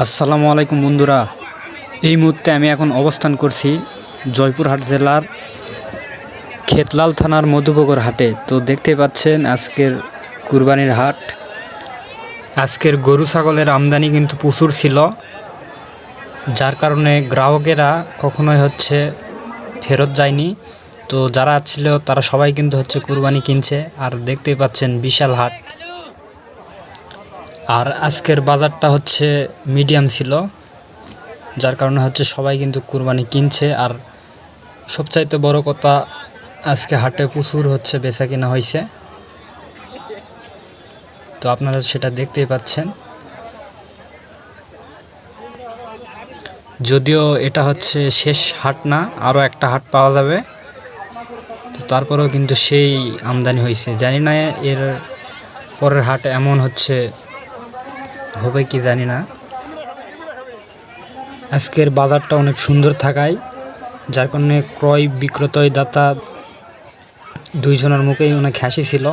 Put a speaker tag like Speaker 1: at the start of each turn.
Speaker 1: আসসালামু আলাইকুম বন্ধুরা। এই মুহূর্তে আমি এখন অবস্থান করছি জয়পুরহাট জেলার খেতলাল থানার মধুপুকুর হাটে। তো দেখতে পাচ্ছেন আজকের কুরবানির হাট। আজকের গরু ছাগলের আমদানি কিন্তু প্রচুর ছিল, যার কারণে গ্রাহকেরা কখনোই ফেরত যায়নি। তো যারা আসছিল তারা সবাই কিন্তু কুরবানি কিনছে। আর দেখতেই পাচ্ছেন বিশাল হাট। আর আজকের বাজারটা মিডিয়াম ছিল, যার কারণে সবাই কিন্তু কুরবানি কিনছে। আর সবচাইতে বড় কথা, আজকে হাটে প্রচুর বেচা কিনা হয়েছে। তো আপনারা সেটা দেখতেই পাচ্ছেন। যদিও এটা শেষ হাট না, আরও একটা হাট পাওয়া যাবে। তো তারপরেও কিন্তু সেই আমদানি হয়েছে। জানি না এর পরের হাট এমন হবে কি জানি না। আজকের বাজারটা অনেক সুন্দর থাকায় যার কারণে ক্রয় বিক্রয় দাতা দুইজনের মুখেই অনেক হাসি ছিল।